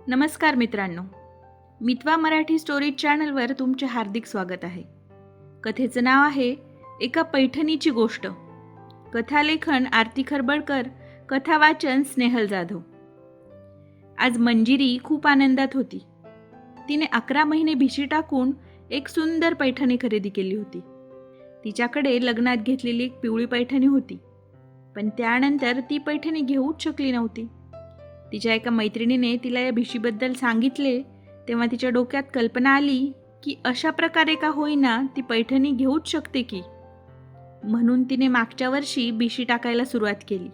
नमस्कार मित्रांनो, मितवा मराठी स्टोरी चॅनलवर तुमचे हार्दिक स्वागत आहे. कथेचं नाव आहे एका पैठणीची गोष्ट. कथालेखन आरती खरबडकर, कथा वाचन स्नेहल जाधव. आज मंजिरी खूप आनंदात होती. तिने 11 महिने भिशी टाकून एक सुंदर पैठणी खरेदी केली होती. तिच्याकडे लग्नात घेतलेली एक पिवळी पैठणी होती, पण त्यानंतर ती पैठणी घेऊच शकली नव्हती. तिच्या एका मैत्रिणीने तिला या भिशीबद्दल सांगितले तेव्हा तिच्या डोक्यात कल्पना आली की अशा प्रकारे का होईना ती पैठणी घेऊच शकते की. म्हणून तिने मागच्या वर्षी भिशी टाकायला सुरुवात केली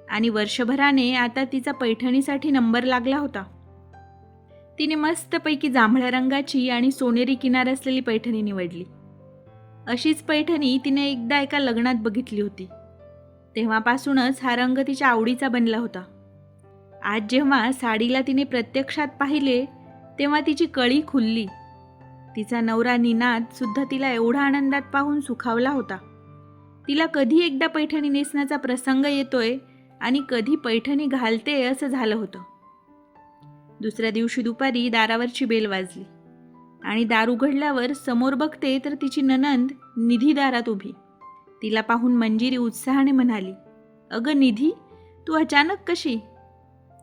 आणि वर्षभराने आता तिचा पैठणीसाठी नंबर लागला होता. तिने मस्तपैकी जांभळ्या रंगाची आणि सोनेरी किनार असलेली पैठणी निवडली. अशीच पैठणी तिने एकदा एका लग्नात बघितली होती. तेव्हापासूनच हा रंग तिच्या आवडीचा बनला होता. आज जेव्हा साडीला तिने प्रत्यक्षात पाहिले तेव्हा तिची कळी खुलली. तिचा नवरा निनाद सुद्धा तिला एवढा आनंदात पाहून सुखावला होता. तिला कधी एकदा पैठणी नेसण्याचा प्रसंग येतोय आणि कधी पैठणी घालते असं झालं होतं. दुसऱ्या दिवशी दुपारी दारावरची बेल वाजली आणि दार उघडल्यावर समोर बघते तर तिची नणंद निधी दारात उभी. तिला पाहून मंजिरी उत्साहाने म्हणाली, "अगं निधी, तू अचानक कशी?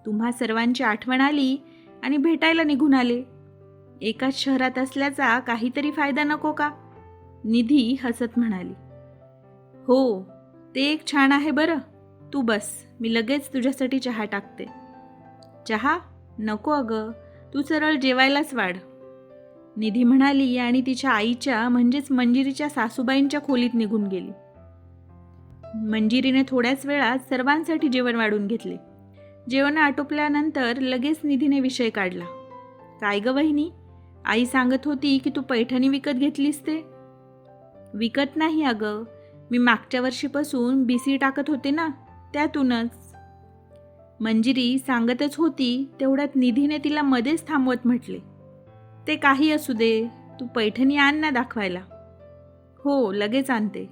तुम्हा सर्वांची आठवण आली आणि भेटायला निघून आले. एकाच शहरात असल्याचा काहीतरी फायदा नको का?" निधी हसत म्हणाली, "हो, ते एक छान आहे बरं. तू बस, मी लगेच तुझ्यासाठी चहा टाकते." "चहा? नको अगं, तू सरळ जेवायलाच वाढ," निधी म्हणाली आणि तिच्या आईच्या म्हणजेच मंजिरीच्या सासूबाईंच्या खोलीत निघून गेली. मंजिरीने थोड्याच वेळात सर्वांसाठी जेवण वाढून घेतले. जेवण आटोपल्यानंतर लगेच निधीने विषय काढला. "काय ग वहिनी, आई सांगत होती की तू पैठणी विकत घेतलीस ते?" "विकत नाही अगं, मी मागच्या वर्षीपासून बीसी टाकत होते ना, त्यातूनच." मंजिरी सांगतच होती तेवढ्यात निधीने तिला मध्येच थांबवत म्हटले, "ते काही असू दे, तू पैठणी आण ना दाखवायला." "हो, लगेच आणते,"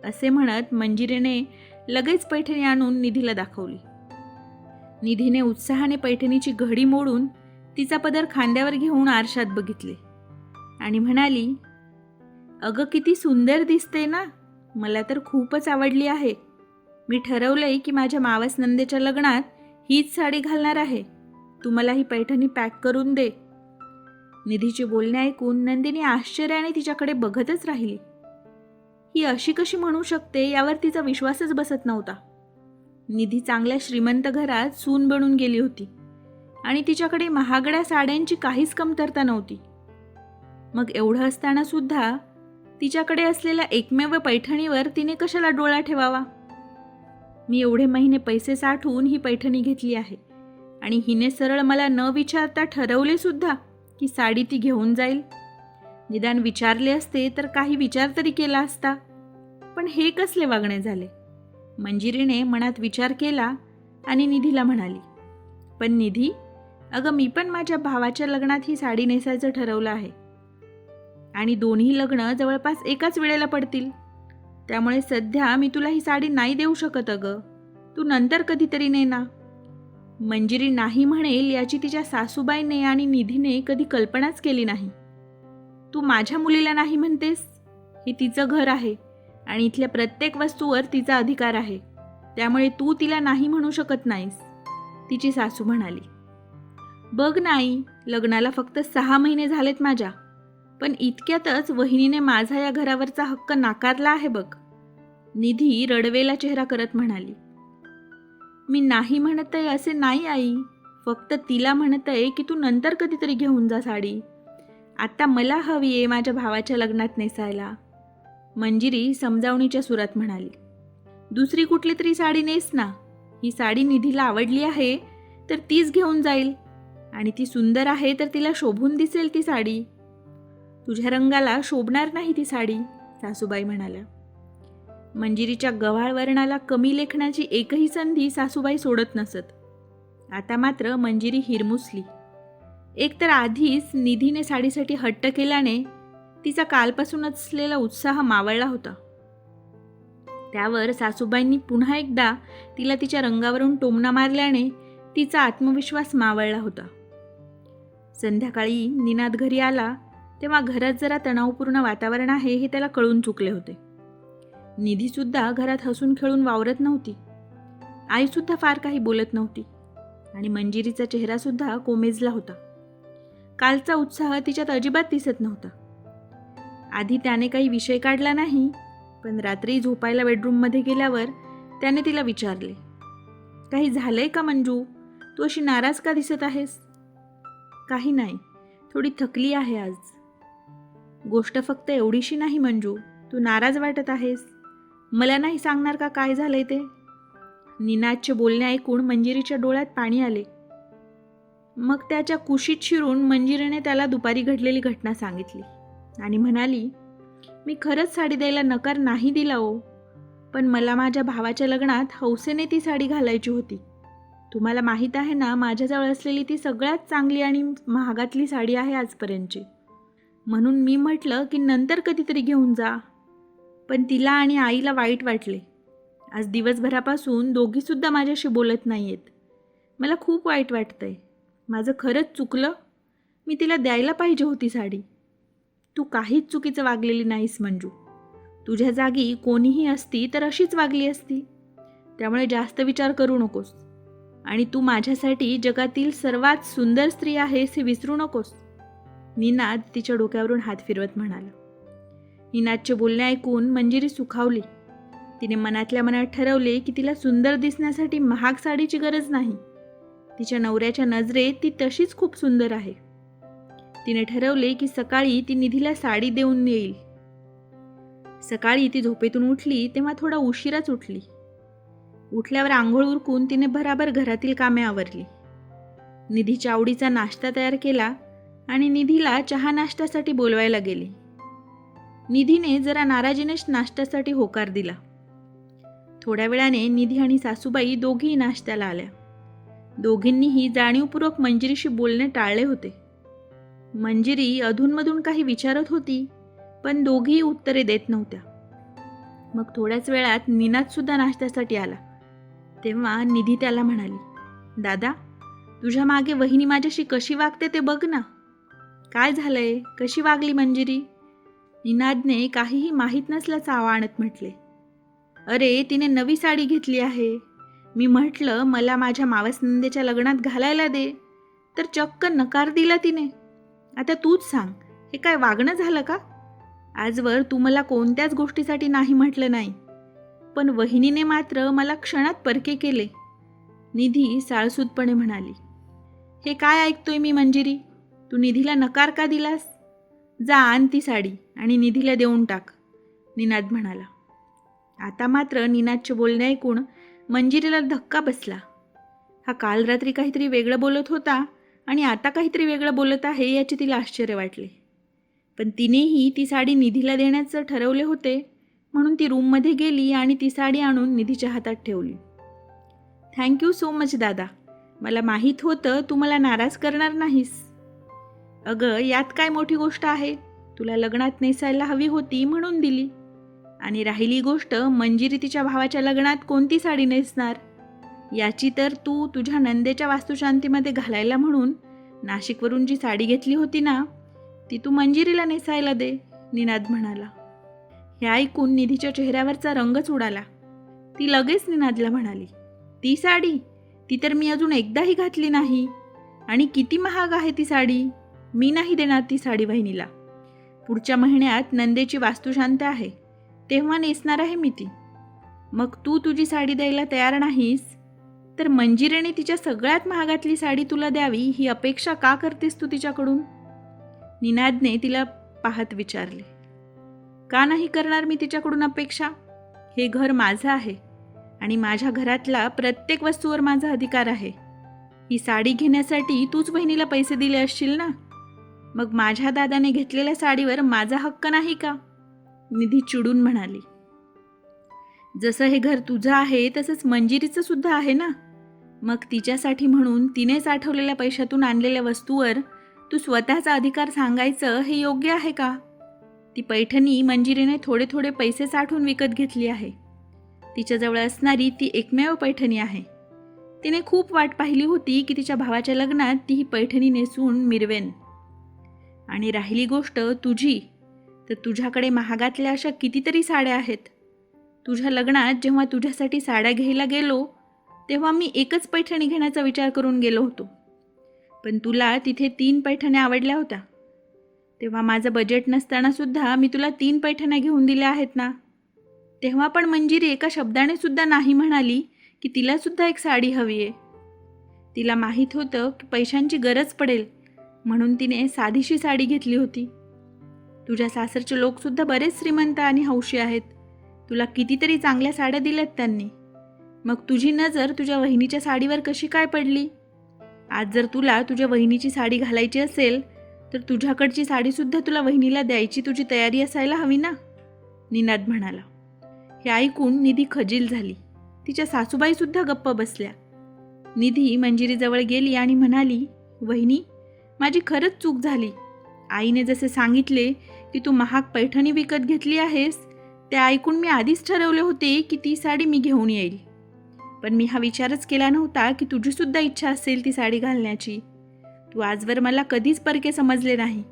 असे म्हणत मंजिरीने लगेच पैठणी आणून निधीला दाखवली. निधीने उत्साहाने पैठणीची घडी मोडून तिचा पदर खांद्यावर घेऊन आरशात बघितले आणि म्हणाली, "अगं किती सुंदर दिसते ना, मला तर खूपच आवडली आहे. मी ठरवलंय की माझ्या मावस नंदेच्या लग्नात हीच साडी घालणार आहे. तू मला ही पैठणी पॅक करून दे." निधीचे बोलणे ऐकून नंदिनी आश्चर्याने तिच्याकडे बघतच राहिली. ही अशी कशी म्हणू शकते यावर तिचा विश्वासच बसत नव्हता. निधी चांगल्या श्रीमंत घरात सून बनून गेली होती आणि तिच्याकडे महागड्या साड्यांची काहीच कमतरता नव्हती. मग एवढं असताना सुद्धा तिच्याकडे असलेल्या एकमेव पैठणीवर तिने कशाला डोळा ठेवावा? "मी एवढे महिने पैसे साठवून ही पैठणी घेतली आहे आणि हिने सरळ मला न विचारता ठरवले सुद्धा की साडी ती घेऊन जाईल. निदान विचारले असते तर काही विचार तरी केला असता, पण हे कसले वागणे झाले?" मंजिरीने मनात विचार केला आणि निधीला म्हणाली, "पण निधी, अगं मी पण माझ्या भावाच्या लग्नात ही साडी नेसायचं ठरवलं आहे आणि दोन्ही लग्न जवळपास एकाच वेळेला पडतील. त्यामुळे सध्या मी तुला ही साडी नाही देऊ शकत अगं, तू नंतर कधीतरी ने ना." मंजिरी नाही म्हणेल याची तिच्या सासूबाईने आणि निधीने कधी कल्पनाच केली नाही. "तू माझ्या मुलीला नाही म्हणतेस? हे तिचं घर आहे आणि इथल्या प्रत्येक वस्तूवर तिचा अधिकार आहे, त्यामुळे तू तिला नाही म्हणू शकत नाहीस," तिची सासू म्हणाली. "बघ नाही, लग्नाला फक्त 6 महिने झालेत माझ्या, पण इतक्यातच वहिनीने माझा या घरावरचा हक्क नाकारला आहे बघ," निधी रडवेला चेहरा करत म्हणाली. "मी नाही म्हणतय असे नाही आई, फक्त तिला म्हणतय की तू नंतर कधीतरी घेऊन जा साडी. आता मला हवी आहे माझ्या भावाच्या लग्नात नेसायला," मंजिरी समजावणीच्या सुरात म्हणाली. "दुसरी कुठली तरी साडी नेस ना. ही साडी निधीला आवडली आहे तर तीच घेऊन जाईल आणि ती सुंदर आहे तर तिला शोभून दिसेल ती साडी. तुझ्या रंगाला शोभणार नाही ती साडी," सासूबाई म्हणाल्या. मंजिरीच्या गव्हाळ वर्णाला कमी लेखण्याची एकही संधी सासूबाई सोडत नसत. आता मात्र मंजिरी हिरमुसली. एकतर आधीच निधीने साडीसाठी हट्ट केल्याने तिचा कालपासूनच असलेला उत्साह मावळला होता. त्यावर सासूबाईंनी पुन्हा एकदा तिला तिच्या रंगावरून टोमणा मारल्याने तिचा आत्मविश्वास मावळला होता. संध्याकाळी निनाद घरी आला तेव्हा घरात जरा तणावपूर्ण वातावरण आहे हे त्याला कळून चुकले होते. निधीसुद्धा घरात हसून खेळून वावरत नव्हती. आईसुद्धा फार काही बोलत नव्हती आणि मंजिरीचा चेहरासुद्धा कोमेजला होता. कालचा उत्साह तिच्यात अजिबात दिसत नव्हता. आधी त्याने काही विषय काढला नाही, पण रात्री झोपायला बेडरूममध्ये गेल्यावर त्याने तिला विचारले, काही झालंय का मंजू? तू अशी नाराज का दिसत आहेस? काही नाही, थोडी थकली आहे आज. गोष्ट फक्त एवढीशी नाही मंजू, तू नाराज वाटत आहेस. मला नाही सांगणार का काय झालंय ते? निनादचे बोलणे ऐकून मंजिरीच्या डोळ्यात पाणी आले. मग त्याच्या कुशीत शिरून मंजिरीने त्याला दुपारी घडलेली घटना सांगितली आणि म्हणाली, मी खरंच साडी द्यायला नकार नाही दिला हो, पण मला माझ्या भावाच्या लग्नात हौसेने ती साडी घालायची होती. तुम्हाला माहीत आहे ना, माझ्याजवळ असलेली ती सगळ्यात चांगली आणि महागातली साडी आहे आजपर्यंतची. म्हणून मी म्हटलं की नंतर कधीतरी घेऊन जा. पण तिला आणि आईला वाईट वाटले. आज दिवसभरापासून दोघीसुद्धा माझ्याशी बोलत नाही आहेत. मला खूप वाईट वाटतंय. माझं खरंच चुकलं. मी तिला द्यायला पाहिजे होती साडी. तू काहीच चुकीचं वागलेली नाहीस मंजू. तुझ्या जागी कोणीही असती तर अशीच वागली असती. त्यामुळे जास्त विचार करू नकोस. आणि तू माझ्यासाठी जगातील सर्वात सुंदर स्त्री आहेस हे विसरू नकोस. निनाद तिच्या डोक्यावरून हात फिरवत म्हणाला. निनादचे बोलणे ऐकून मंजिरी सुखावली. तिने मनातल्या मनात ठरवले की तिला सुंदर दिसण्यासाठी महाग साडीची गरज नाही. तिच्या नवऱ्याच्या नजरेत ती तशीच खूप सुंदर आहे. तिने ठरवले की सकाळी ती निधीला साडी देऊन येईल. सकाळी ती झोपेतून उठली तेव्हा थोडा उशिराच उठली. उठल्यावर आंघोळ उरकून तिने भराभर घरातील कामे आवरली. निधीच्या आवडीचा नाश्ता तयार केला आणि निधीला चहा नाश्त्यासाठी बोलवायला गेली. निधीने जरा नाराजीनेच नाश्त्यासाठी होकार दिला. थोड्या वेळाने निधी आणि सासूबाई दोघीही नाश्त्याला आल्या. दोघींनीही जाणीवपूर्वक मंजिरीशी बोलणे टाळले होते. मंजिरी अधूनमधून काही विचारत होती, पण दोघीही उत्तरे देत नव्हत्या. मग थोड्याच वेळात निनादसुद्धा नाश्त्यासाठी आला. तेव्हा निधी त्याला म्हणाली, दादा, तुझ्या मागे वहिनी माझ्याशी कशी वागते ते बघ ना. काय झालंय? कशी वागली मंजिरी? निनादने काहीही माहीत नसल्याचं आवाहनात म्हटले. अरे, तिने नवी साडी घेतली आहे. मी म्हटलं मला माझ्या मावसनंदेच्या लग्नात घालायला दे, तर चक्क नकार दिला तिने. आता तूच सांग, हे काय वागणं झालं का? आजवर तू मला कोणत्याच गोष्टीसाठी नाही म्हटलं नाही, पण वहिनीने मात्र मला क्षणात परके केले. निधी साळसूदपणे म्हणाली. हे काय ऐकतोय मी मंजिरी? तू निधीला नकार का दिलास? जा आण ती साडी आणि निधीला देऊन टाक, निनाद म्हणाला. आता मात्र निनादचे बोलणे ऐकून मंजिरीला धक्का बसला. हा काल रात्री काहीतरी वेगळं बोलत होता आणि आता काहीतरी वेगळं बोलत आहे याचे तिला आश्चर्य वाटले. पण तिनेही ती साडी निधीला देण्याचं ठरवले होते, म्हणून ती रूममध्ये गेली आणि ती साडी आणून निधीच्या हातात ठेवली. थँक्यू सो मच दादा. मला माहीत होतं तू मला नाराज करणार नाहीस. अगं, यात काय मोठी गोष्ट आहे? तुला लग्नात नेसायला हवी होती म्हणून दिली. आणि राहिली गोष्ट मंजिरी तिच्या भावाच्या लग्नात कोणती साडी नेसणार याची, तर तू तुझ्या नंदेच्या वास्तुशांतीमध्ये घालायला म्हणून नाशिकवरून जी साडी घेतली होती ना, ती तू मंजिरीला नेसायला दे, निनाद म्हणाला. हे ऐकून निधीच्या चेहऱ्यावरचा रंगच उडाला. ती लगेच निनादला म्हणाली, ती साडी? ती तर मी अजून एकदाही घातली नाही. आणि किती महाग आहे ती साडी. मी नाही देणार ती साडी वहिनीला. पुढच्या महिन्यात नंदेची वास्तुशांती आहे, तेव्हा नेसणार आहे मी ती. मग तू तुझी साडी द्यायला तयार नाहीस, तर मंजिरीने तिच्या सगळ्यात महागातली साडी तुला द्यावी ही अपेक्षा का करतेस तू तिच्याकडून? निनादने तिला पाहत विचारले. का नाही करणार मी तिच्याकडून अपेक्षा? हे घर माझं आहे आणि माझ्या घरातला प्रत्येक वस्तूवर माझा अधिकार आहे. ही साडी घेण्यासाठी तूच बहिणीला पैसे दिले असशील ना, मग माझ्या दादाने घेतलेल्या साडीवर माझा हक्क नाही का? निधी चिडून म्हणाली. जसं हे घर तुझं आहे तसंच मंजिरीचं सुद्धा आहे ना. मग तिच्यासाठी म्हणून तिने साठवलेल्या पैशातून आणलेल्या वस्तूवर तू स्वतःचा अधिकार सांगायचं हे योग्य आहे का? ती पैठणी मंजिरीने थोडे थोडे पैसे साठवून विकत घेतली आहे. तिच्याजवळ असणारी ती एकमेव पैठणी आहे. तिने खूप वाट पाहिली होती की तिच्या भावाच्या लग्नात ती ही पैठणी नेसून मिरवेन. आणि राहिली गोष्ट तुझी, तर तुझ्याकडे महागातल्या अशा कितीतरी साड्या आहेत. तुझ्या लग्नात जेव्हा तुझ्यासाठी साड्या घ्यायला गेलो तेव्हा मी एकच पैठणी घेण्याचा विचार करून गेलो होतो, पण तुला तिथे 3 पैठण्या आवडल्या होत्या. तेव्हा माझं बजेट नसतानासुद्धा मी तुला 3 पैठण्या घेऊन दिल्या आहेत ना. तेव्हा पण मंजिरी एका शब्दाने सुद्धा नाही म्हणाली की तिलासुद्धा एक साडी हवी आहे. तिला माहीत होतं की पैशांची गरज पडेल, म्हणून तिने साधीशी साडी घेतली होती. तुझ्या सासरचे लोकसुद्धा बरेच श्रीमंत आणि हौशी आहेत. तुला कितीतरी चांगल्या साड्या दिल्यात त्यांनी. मग तुझी नजर तुझ्या वहिनीच्या साडीवर कशी काय पडली? आज जर तुला तुझ्या वहिनीची साडी घालायची असेल तर तुझ्याकडची साडीसुद्धा तुला वहिनीला द्यायची तुझी तयारी असायला हवी ना, निनाद म्हणाला. हे ऐकून निधी खजील झाली. तिच्या सासूबाईसुद्धा गप्प बसल्या. निधी मंजिरीजवळ गेली आणि म्हणाली, वहिनी, माझी खरंच चूक झाली. आईने जसे सांगितले की तू महाग पैठणी विकत घेतली आहेस, ते ऐकून मी आधीच ठरवले होते की ती साडी मी घेऊन येईल. पण मी हा विचारच केला नव्हता की तुझीसुद्धा इच्छा असेल ती साडी घालण्याची. तू आजवर मला कधीच परके समजले नाही.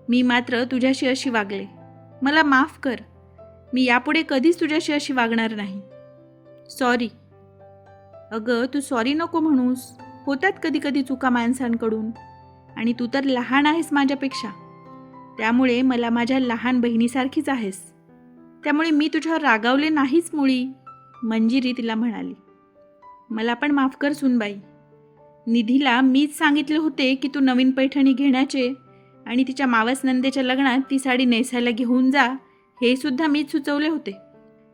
मी मात्र तुझ्याशी अशी वागले. मला माफ कर. मी यापुढे कधीच तुझ्याशी अशी वागणार नाही. सॉरी. अगं, तू सॉरी नको म्हणूस. होतात कधी कधी चुका माणसांकडून, आणि तू तर लहान आहेस माझ्यापेक्षा. त्यामुळे मला माझ्या लहान बहिणीसारखीच आहेस. त्यामुळे मी तुझ्यावर रागावले नाहीच मुळी, मंजिरी तिला म्हणाली. मला पण माफ कर सुनबाई. निधीला मीच सांगितले होते की तू नवीन पैठणी घेण्याचे आणि तिच्या मावस नंदेच्या लग्नात ती साडी नेसायला घेऊन जा, हे सुद्धा मीच सुचवले होते.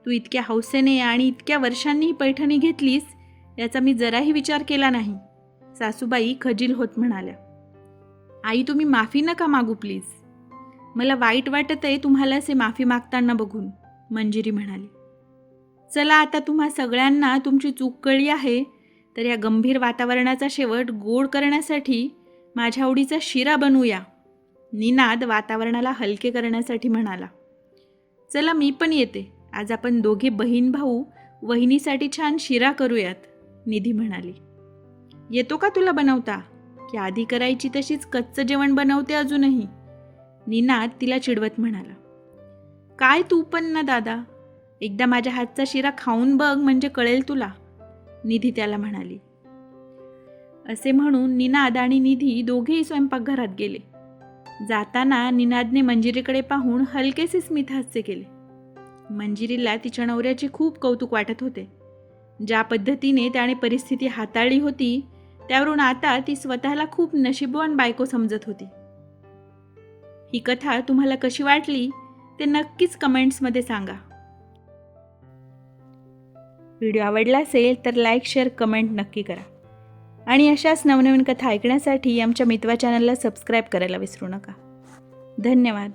तू इतक्या हौसेने आणि इतक्या वर्षांनी ही पैठणी घेतलीस याचा मी जराही विचार केला नाही, सासूबाई खजील होत म्हणाल्या. आई, तुम्ही माफी नका मागू प्लीज. मला वाईट वाटत आहे तुम्हाला असे माफी मागताना बघून, मंजिरी म्हणाली. चला, आता तुम्हा सगळ्यांना तुमची चूक कळली आहे, तर या गंभीर वातावरणाचा शेवट गोड करण्यासाठी माझ्या आवडीचा शिरा बनवूया, निनाद वातावरणाला हलके करण्यासाठी म्हणाला. चला, मी पण येते. आज आपण दोघे बहीण भाऊ वहिनीसाठी छान शिरा करूयात, निधी म्हणाली. येतो का तुला बनवता, की आधी करायची तशीच कच्चं जेवण बनवते अजूनही, निनाद तिला चिडवत म्हणाला. काय तू पण ना दादा, एकदा माझ्या हातचा शिरा खाऊन बघ म्हणजे कळेल तुला, निधी त्याला म्हणाली. असे म्हणून निनाद आणि निधी दोघेही स्वयंपाकघरात गेले. जाताना निनादने मंजिरीकडे पाहून हलकेसे स्मितहास्य केले. मंजिरीला तिच्या नवऱ्याचे खूप कौतुक वाटत होते. ज्या पद्धतीने त्याने परिस्थिती हाताळली होती त्यावरून आता ती स्वतःला खूप नशीबवान बायको समजत होती. ही कथा तुम्हाला कशी वाटली ते नक्कीच कमेंट्समध्ये सांगा. व्हिडिओ आवडला असेल तर लाईक, शेअर, कमेंट नक्की करा. आणि अशाच नवनवीन कथा ऐकण्यासाठी आमच्या मितवा चॅनलला सबस्क्राईब करायला विसरू नका. धन्यवाद.